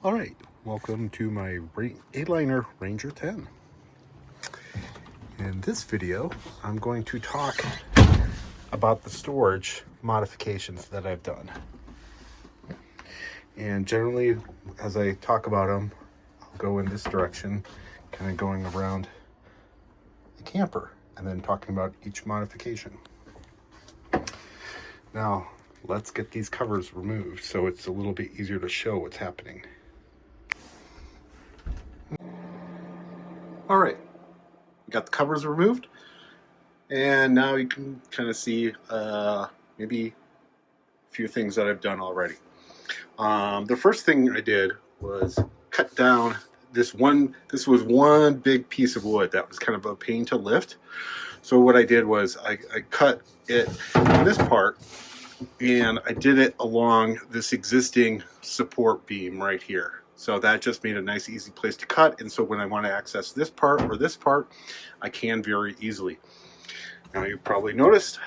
All right, welcome to my Aliner Ranger 10. In this video, I'm going to talk about the storage modifications that I've done. And generally, as I talk about them, I'll go in this direction, kind of going around the camper and then talking about each modification. Now, let's get these covers removed so it's a little bit easier to show what's happening. All right, we got the covers removed, and now you can kind of see maybe a few things that I've done already. The first thing I did was cut down this was one big piece of wood that was kind of a pain to lift. So what I did was I cut it in this part, and I did it along this existing support beam right here. So that just made a nice easy place to cut, and so when I want to access this part or this part, I can very easily. Now you've probably noticed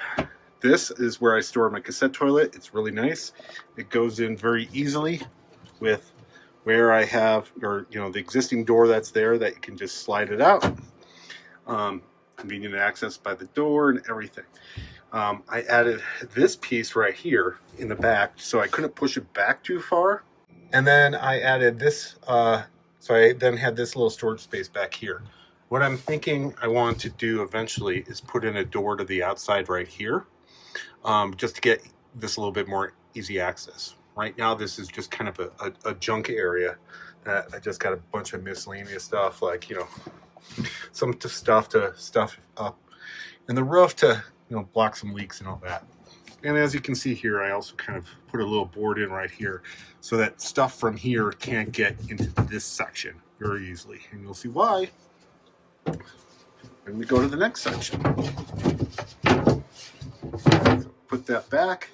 this is where I store my cassette toilet. It's really nice. It goes in very easily with where I have, or the existing door that's there that you can just slide it out. Convenient access by the door and everything. I added this piece right here in the back so I couldn't push it back too far. And then I added this, so I then had this little storage space back here. What I'm thinking I want to do eventually is put in a door to the outside right here, just to get this a little bit more easy access. Right now, this is just kind of a junk area that I just got a bunch of miscellaneous stuff, like, some stuff to stuff up in the roof to, block some leaks and all that. And as you can see here, I also kind of put a little board in right here so that stuff from here can't get into this section very easily. And you'll see why when we go to the next section. So put that back.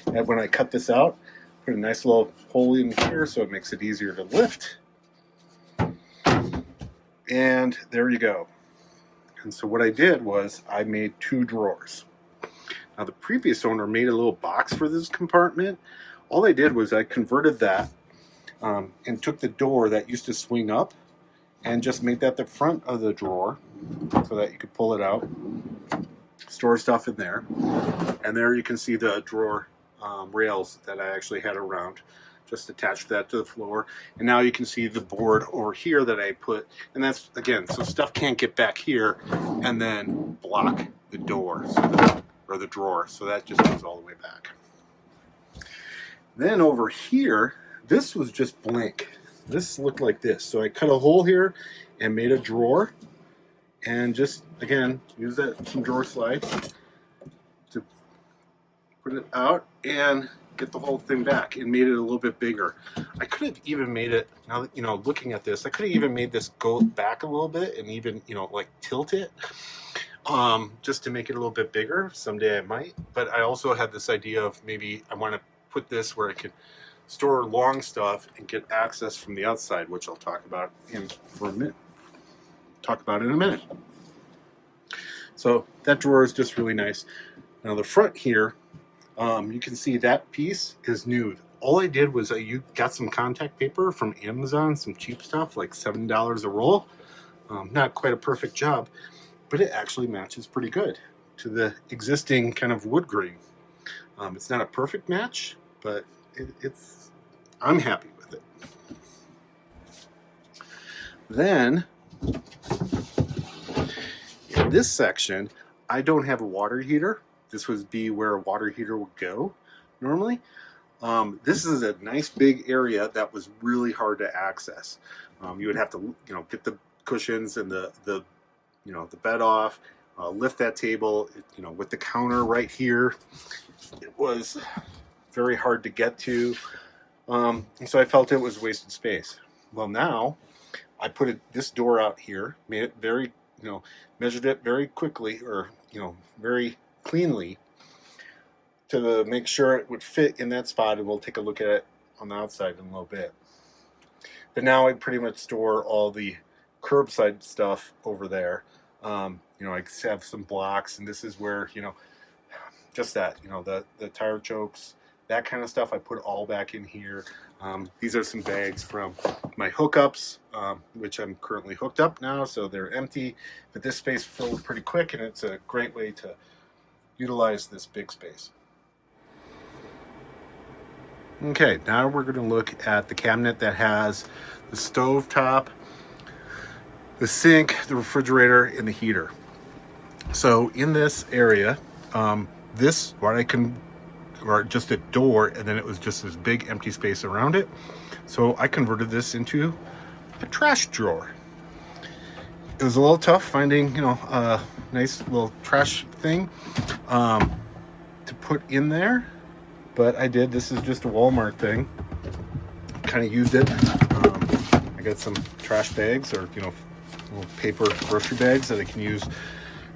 And when I cut this out, put a nice little hole in here so it makes it easier to lift. And there you go. And so what I did was I made 2 drawers. Now the previous owner made a little box for this compartment. All I did was I converted that and took the door that used to swing up and just made that the front of the drawer so that you could pull it out, store stuff in there. And there you can see the drawer rails that I actually had around. Just attached that to the floor, and now you can see the board over here that I put, and that's again so stuff can't get back here and then block the door or the drawer, so that just goes all the way back. Then over here, this was just blank. This looked like this, so I cut a hole here and made a drawer, and just again use some drawer slides to put it out and get the whole thing back and made it a little bit bigger. I could have even made it, now that, looking at this, I could have even made this go back a little bit and even, like tilt it, just to make it a little bit bigger. Someday I might, but I also had this idea of maybe I want to put this where I could store long stuff and get access from the outside, which I'll talk about in a minute. So that drawer is just really nice. Now the front here, you can see that piece is nude. All I did was I got some contact paper from Amazon, some cheap stuff, like $7 a roll. Not quite a perfect job, but it actually matches pretty good to the existing kind of wood grain. It's not a perfect match, but I'm happy with it. Then, in this section, I don't have a water heater. This would be where a water heater would go normally. This is a nice big area that was really hard to access. You would have to, get the cushions and the bed off, lift that table, with the counter right here. It was very hard to get to, and so I felt it was wasted space. Well, now I put this door out here, made it very, measured it very quickly, or very cleanly, to make sure it would fit in that spot, and we'll take a look at it on the outside in a little bit. But now I pretty much store all the curbside stuff over there. I have some blocks, and this is where, just that, the tire chokes, that kind of stuff I put all back in here. These are some bags from my hookups, which I'm currently hooked up now, so they're empty, but this space fills pretty quick, and it's a great way to utilize this big space. Okay, now we're going to look at the cabinet that has the stove top, the sink, the refrigerator, and the heater. So in this area, or just a door, and then it was just this big empty space around it. So I converted this into a trash drawer. It was a little tough finding, a nice little trash thing to put in there, but I did. This is just a Walmart thing. Kind of used it. I got some trash bags, or little paper grocery bags that I can use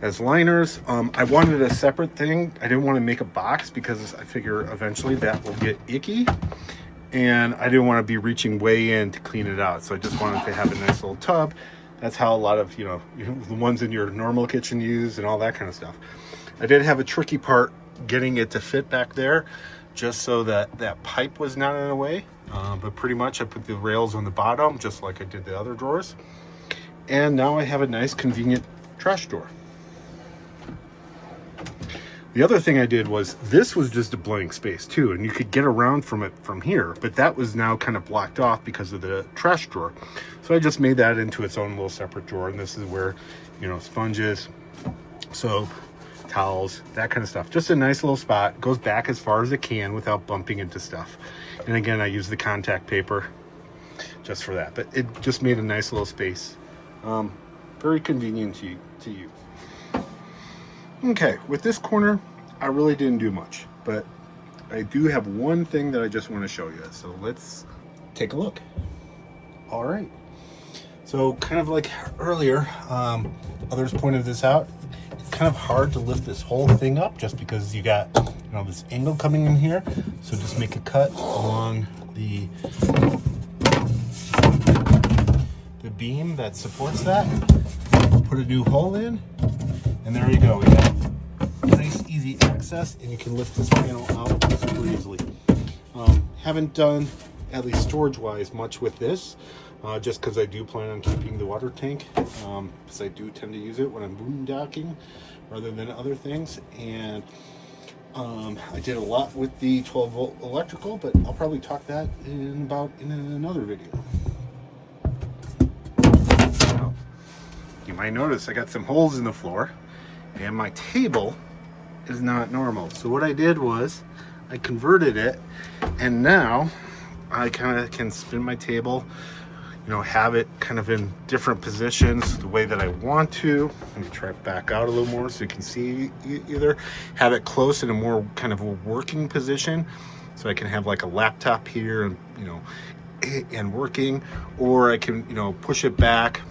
as liners. I wanted a separate thing. I didn't want to make a box because I figure eventually that will get icky, and I didn't want to be reaching way in to clean it out. So I just wanted to have a nice little tub. That's how a lot of the ones in your normal kitchen use, and all that kind of stuff. I did have a tricky part getting it to fit back there, just so that that pipe was not in the way. But pretty much I put the rails on the bottom, just like I did the other drawers. And now I have a nice convenient trash drawer. The other thing I did was, this was just a blank space too, and you could get around from it from here, but that was now kind of blocked off because of the trash drawer. So I just made that into its own little separate drawer, and this is where, sponges, soap, towels, that kind of stuff. Just a nice little spot. It goes back as far as it can without bumping into stuff. And again, I use the contact paper just for that, but it just made a nice little space. Very convenient to use. Okay, with this corner, I really didn't do much, but I do have one thing that I just want to show you. So let's take a look. All right. So kind of like earlier, others pointed this out. It's kind of hard to lift this whole thing up just because you got this angle coming in here. So just make a cut along the beam that supports that. Put a new hole in, and there you go. We got nice easy access, and you can lift this panel out super easily. Haven't done, at least storage wise, much with this, just because I do plan on keeping the water tank, because I do tend to use it when I'm boondocking rather than other things. And I did a lot with the 12-volt electrical, but I'll probably talk that in another video. You might notice I got some holes in the floor, and my table is not normal. So what I did was I converted it, and now I kind of can spin my table, have it kind of in different positions the way that I want to. Let me try it back out a little more so you can see. Either have it close in a more kind of a working position, so I can have like a laptop here and and working, or I can push it back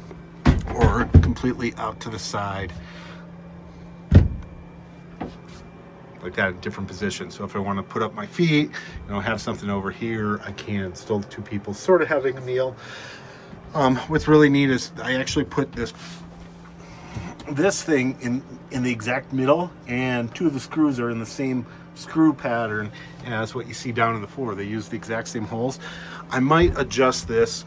or completely out to the side, like that, in different positions. So if I want to put up my feet, have something over here, I can. Still two people sort of having a meal. What's really neat is I actually put this thing in the exact middle, and two of the screws are in the same screw pattern as what you see down on the floor. They use the exact same holes. I might adjust this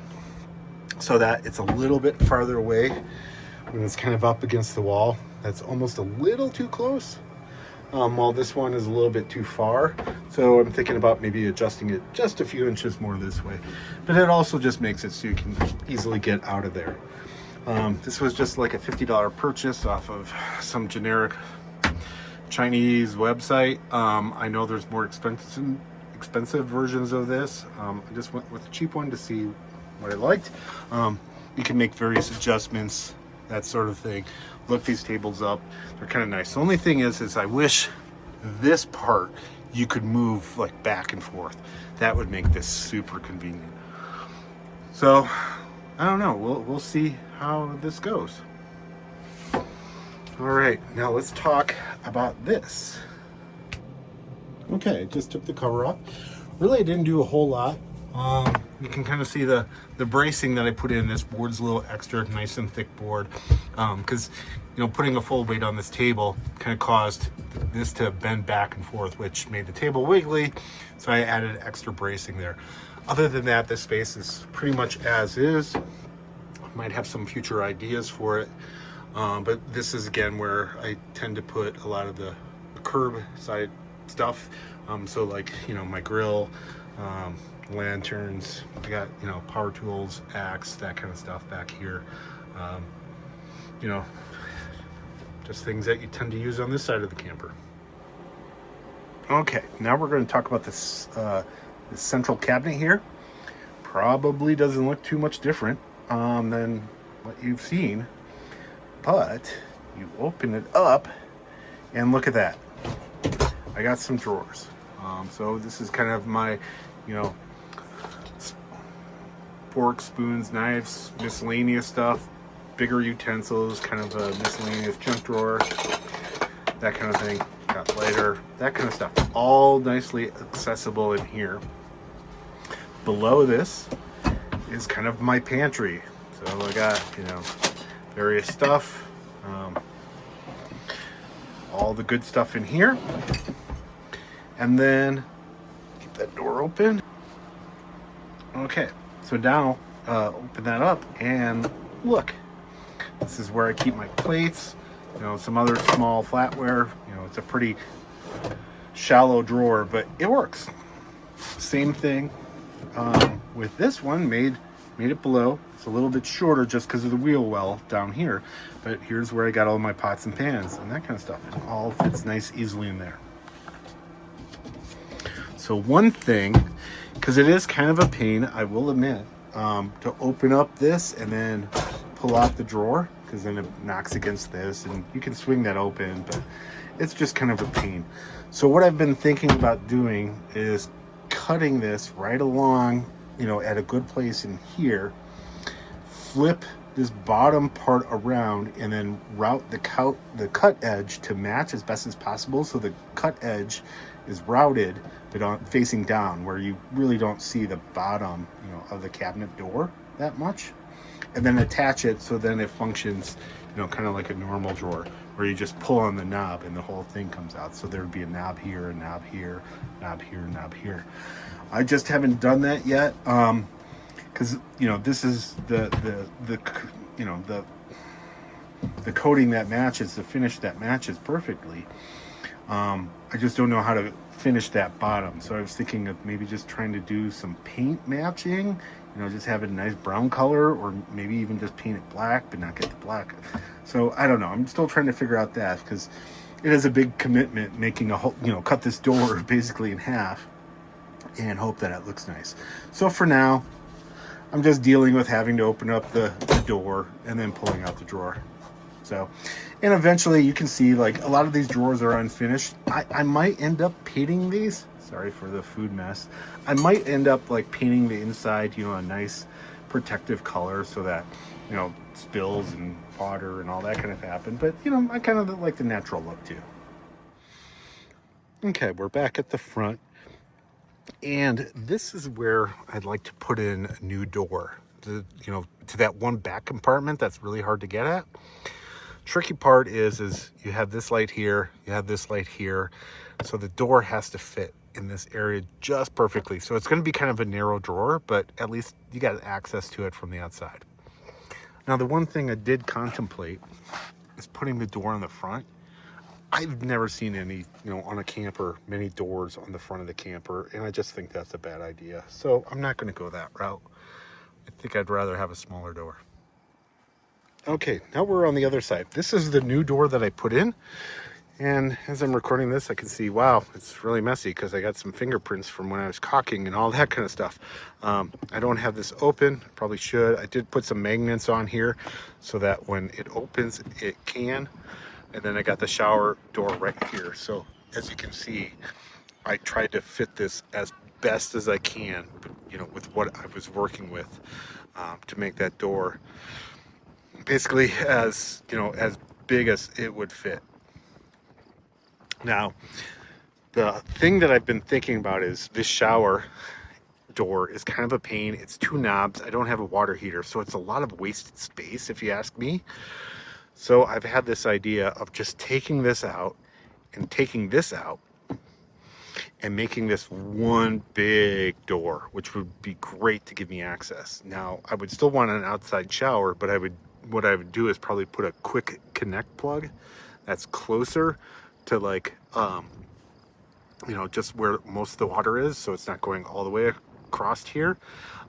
so that it's a little bit farther away when it's kind of up against the wall. That's almost a little too close, while this one is a little bit too far. So I'm thinking about maybe adjusting it just a few inches more this way. But it also just makes it so you can easily get out of there. This was just like a $50 purchase off of some generic Chinese website. I know there's more expensive versions of this. I just went with a cheap one to see what I liked. You can make various adjustments, that sort of thing. Look these tables up, they're kind of nice. The only thing is I wish this part you could move like back and forth. That would make this super convenient. So I don't know, we'll see how this goes. All right, now let's talk about this. Okay, I just took the cover off. Really, I didn't do a whole lot. you can kind of see the bracing that I put in. This board's a little extra nice and thick board, because you know, putting a full weight on this table kind of caused this to bend back and forth, which made the table wiggly, so I added extra bracing there. Other than that, this space is pretty much as is. I might have some future ideas for it, but this is again where I tend to put a lot of the curb side stuff, so like, you know, my grill, lanterns, I got, you know, power tools, axe, that kind of stuff back here. You know, just things that you tend to use on this side of the camper. Okay, now we're going to talk about this, this central cabinet here. Probably doesn't look too much different than what you've seen, but you open it up and look at that. I got some drawers. So this is kind of my, you know, forks, spoons, knives, miscellaneous stuff, bigger utensils, kind of a miscellaneous junk drawer, that kind of thing. Got lighter, that kind of stuff. All nicely accessible in here. Below this is kind of my pantry. So I got, you know, various stuff, all the good stuff in here. And then keep that door open. Okay, so now open that up and look. This is where I keep my plates, you know, some other small flatware. You know, it's a pretty shallow drawer, but it works. Same thing with this one, made it below. It's a little bit shorter just because of the wheel well down here, but here's where I got all my pots and pans and that kind of stuff. It all fits nice easily in there. So one thing, because it is kind of a pain, I will admit, to open up this and then pull out the drawer, because then it knocks against this and you can swing that open, but it's just kind of a pain. So what I've been thinking about doing is cutting this right along, you know, at a good place in here, flip this bottom part around and then route the cut edge to match as best as possible, so the cut edge is routed but facing down, where you really don't see the bottom, you know, of the cabinet door that much, and then attach it so then it functions, you know, kind of like a normal drawer where you just pull on the knob and the whole thing comes out. So there would be a knob here, a knob here, knob here, knob here. I just haven't done that yet, because you know, this is the you know, the coating that matches, the finish that matches perfectly. I just don't know how to finish that bottom, so I was thinking of maybe just trying to do some paint matching, you know, just have it a nice brown color, or maybe even just paint it black but not get the black. So I don't know, I'm still trying to figure out that, because it is a big commitment making a whole, you know, cut this door basically in half and hope that it looks nice. So for now, I'm just dealing with having to open up the door and then pulling out the drawer. So, and eventually you can see, like, a lot of these drawers are unfinished. I might end up painting these. Sorry for the food mess. I might end up like painting the inside, you know, a nice protective color so that, you know, spills and water and all that kind of happen. But, you know, I kind of like the natural look too. Okay, we're back at the front. And this is where I'd like to put in a new door, you know, to that one back compartment that's really hard to get at. Tricky part is you have this light here, you have this light here, so the door has to fit in this area just perfectly. So it's going to be kind of a narrow drawer, but at least you got access to it from the outside. Now, the one thing I did contemplate is putting the door on the front. I've never seen any, you know, on a camper, many doors on the front of the camper, and I just think that's a bad idea. So I'm not going to go that route. I think I'd rather have a smaller door. Okay, now we're on the other side. This is the new door that I put in, and as I'm recording this, I can see, wow, it's really messy because I got some fingerprints from when I was caulking and all that kind of stuff. I don't have this open, probably should. I did put some magnets on here so that when it opens, it can. And then I got the shower door right here. So as you can see, I tried to fit this as best as I can, you know, with what I was working with, to make that door basically as, you know, as big as it would fit. Now, the thing that I've been thinking about is this shower door is kind of a pain. It's 2 knobs. I don't have a water heater, so it's a lot of wasted space if you ask me. So I've had this idea of just taking this out and taking this out and making this one big door, which would be great to give me access. Now, I would still want an outside shower, but what I would do is probably put a quick connect plug that's closer to like, you know, just where most of the water is, so it's not going all the way across here,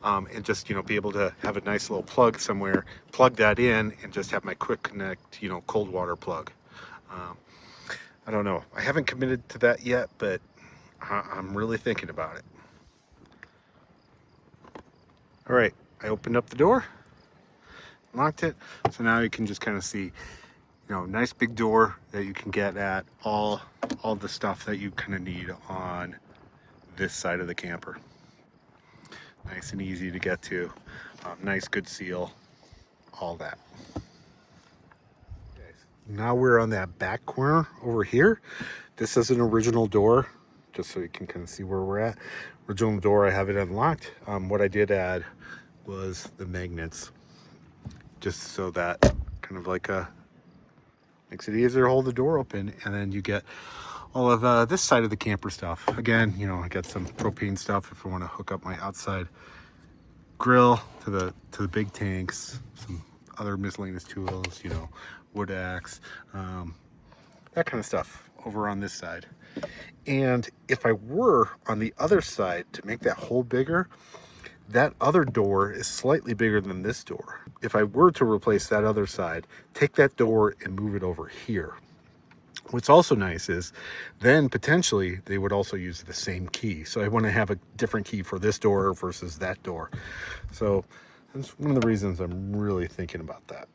and just, you know, be able to have a nice little plug somewhere, plug that in, and just have my quick connect, you know, cold water plug. I don't know. I haven't committed to that yet, but I'm really thinking about it. All right, I opened up the door, locked it, so now you can just kind of see, you know, nice big door that you can get at all the stuff that you kind of need on this side of the camper. Nice and easy to get to. Nice, good seal, all that. Okay, now we're on that back corner over here. This is an original door, just so you can kind of see where we're at. Original door, I have it unlocked. What I did add was the magnets, just so that kind of like makes it easier to hold the door open, and then you get all of this side of the camper stuff. Again, you know, I got some propane stuff if I want to hook up my outside grill to the big tanks, some other miscellaneous tools, you know, wood axe, that kind of stuff over on this side. And if I were on the other side to make that hole bigger, that other door is slightly bigger than this door. If I were to replace that other side, take that door and move it over here. What's also nice is then potentially they would also use the same key. So I want to have a different key for this door versus that door. So that's one of the reasons I'm really thinking about that.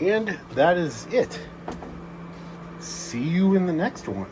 And that is it. See you in the next one.